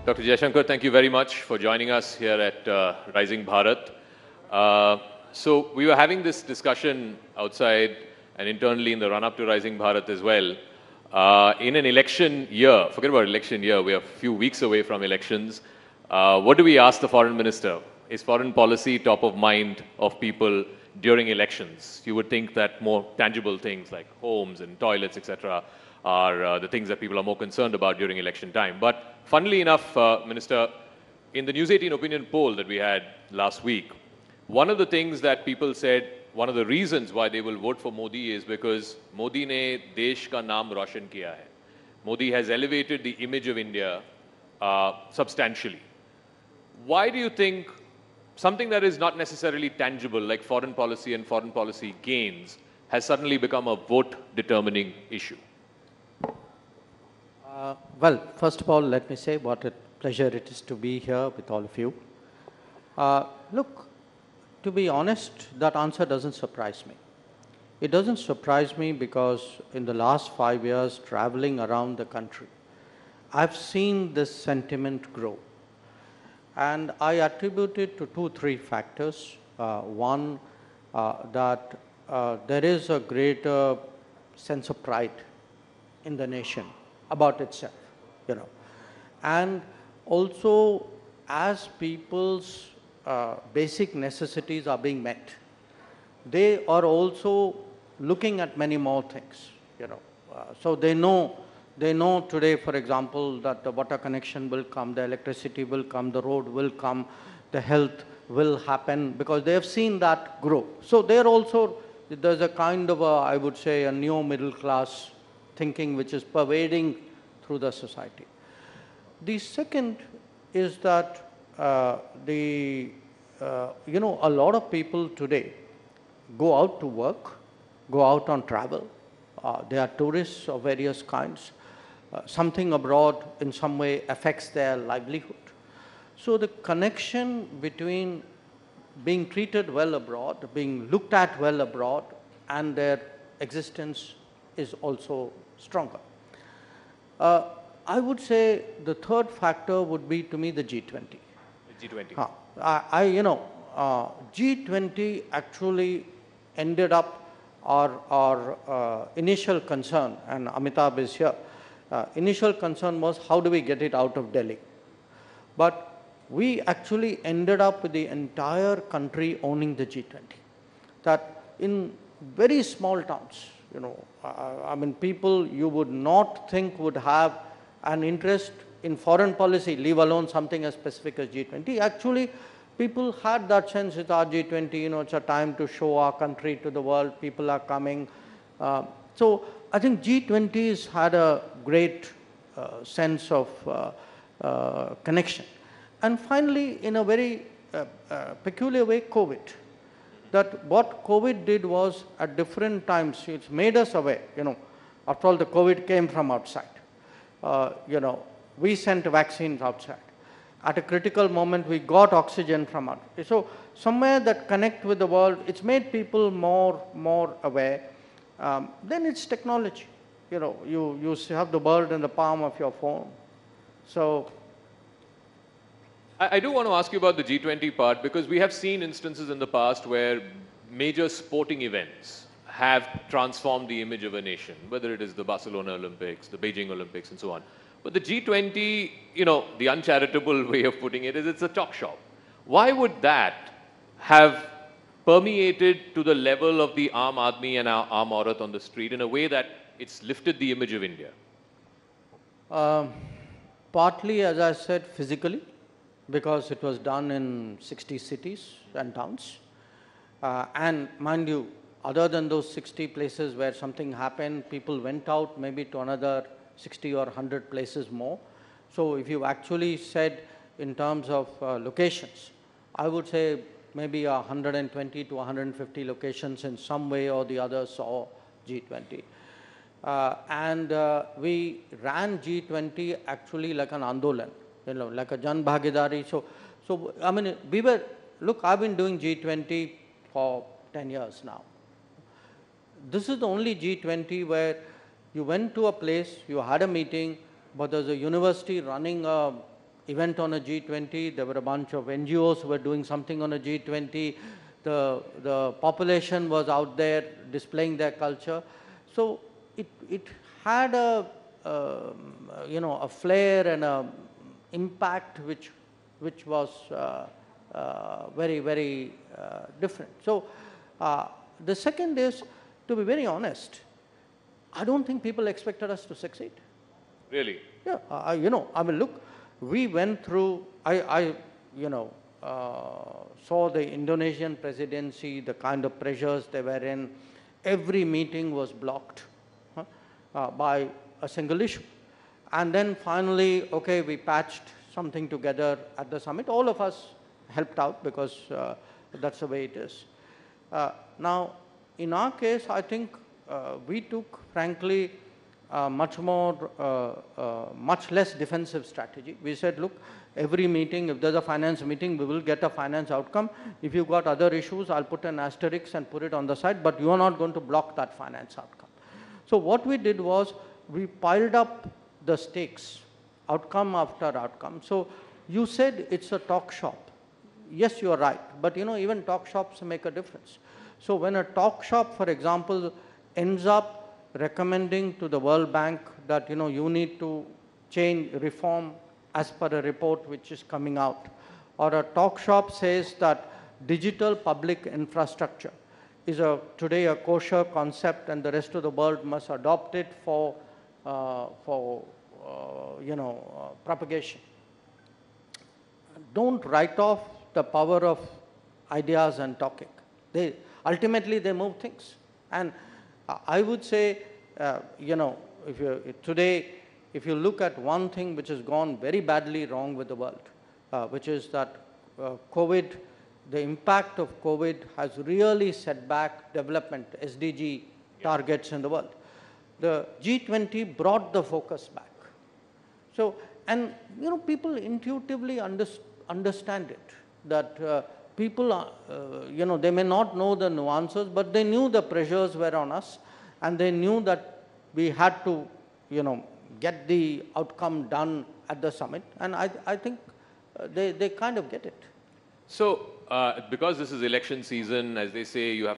Dr. Jaishankar, thank you very much for joining us here at Rising Bharat. So we were having this discussion outside and internally in the run-up to Rising Bharat as well. In an election year, forget about election year, we are a few weeks away from elections. What do we ask the foreign minister? Is foreign policy top of mind of people during elections? You would think that more tangible things like homes and toilets, etc., are the things that people are more concerned about during election time. But funnily enough, Minister, in the News18 opinion poll that we had last week, one of the things that people said, one of the reasons why they will vote for Modi is because Modi ne desh ka naam roshan kiya hai. Modi has elevated the image of India substantially. Why do you think something that is not necessarily tangible, like foreign policy and foreign policy gains, has suddenly become a vote-determining issue? Well, first of all, let me say what a pleasure it is to be here with all of you. Look, to be honest, that answer doesn't surprise me. It doesn't surprise me because in the last 5 years, traveling around the country, I've seen this sentiment grow. And I attribute it to 2-3 factors. One, that there is a greater sense of pride in the nation about itself, and also as people's basic necessities are being met, they are also looking at many more things, so they know today, for example, that the water connection will come, the electricity will come, the road will come, the health will happen, because they have seen that grow. So they're also, there's a kind of I would say, a neo middle class thinking which is pervading through the society. The second is that a lot of people today go out to work, go out on travel. They are tourists of various kinds. Something abroad in some way affects their livelihood. So the connection between being treated well abroad, being looked at well abroad, and their existence is also stronger. I would say the third factor would be, to me, the G20. G20. G20 actually ended up our initial concern, and Amitabh is here. Initial concern was how do we get it out of Delhi? But we actually ended up with the entire country owning the G20. That in very small towns, I mean, people you would not think would have an interest in foreign policy, leave alone something as specific as G20. Actually, people had that sense, it's our G20, it's a time to show our country to the world, people are coming. So I think G20 has had a great sense of connection. And finally, in a very peculiar way, COVID. That what COVID did was, at different times, it's made us aware, after all, the COVID came from outside. We sent vaccines outside. At a critical moment, we got oxygen from outside. So somewhere that connect with the world, it's made people more aware. Then it's technology. You have the world in the palm of your phone. So I do want to ask you about the G20 part, because we have seen instances in the past where major sporting events have transformed the image of a nation, whether it is the Barcelona Olympics, the Beijing Olympics, and so on. But the G20, the uncharitable way of putting it is it's a talk shop. Why would that have permeated to the level of the Aam Aadmi and our Aam Aurat on the street in a way that it's lifted the image of India? Partly, as I said, physically, because it was done in 60 cities and towns. And mind you, other than those 60 places where something happened, people went out maybe to another 60 or 100 places more. So if you actually said in terms of locations, I would say maybe 120 to 150 locations in some way or the other saw G20. We ran G20 actually like an Andolan, like a Jan Bhagidari. So I mean, look, I've been doing G20 for 10 years now. This is the only G20 where you went to a place, you had a meeting, but there's a university running a event on a G20. There were a bunch of NGOs who were doing something on a G20. The population was out there displaying their culture. So it had a a flair and a impact which was very different. So the second is, to be very honest, I don't think people expected us to succeed. Really? Yeah, I mean, look, we went through, saw the Indonesian presidency, the kind of pressures they were in. Every meeting was blocked by a single issue. And then finally, okay, we patched something together at the summit. All of us helped out because that's the way it is. Now, in our case, I think we took, frankly, much less defensive strategy. We said, look, every meeting, if there's a finance meeting, we will get a finance outcome. If you've got other issues, I'll put an asterisk and put it on the side, but you are not going to block that finance outcome. So what we did was, we piled up the stakes, outcome after outcome. So you said it's a talk shop. Yes, you are right, but even talk shops make a difference. So when a talk shop, for example, ends up recommending to the World Bank that you need to change, reform as per a report which is coming out, or a talk shop says that digital public infrastructure is today a kosher concept and the rest of the world must adopt it for propagation. Don't write off the power of ideas and talking. Ultimately they move things. And I would say, if you look at one thing which has gone very badly wrong with the world, which is that COVID, the impact of COVID has really set back development, SDG targets in the world. The G20 brought the focus back. So, and people intuitively understand it, that people, they may not know the nuances, but they knew the pressures were on us, and they knew that we had to, get the outcome done at the summit. And I think they kind of get it. So, because this is election season, as they say, you have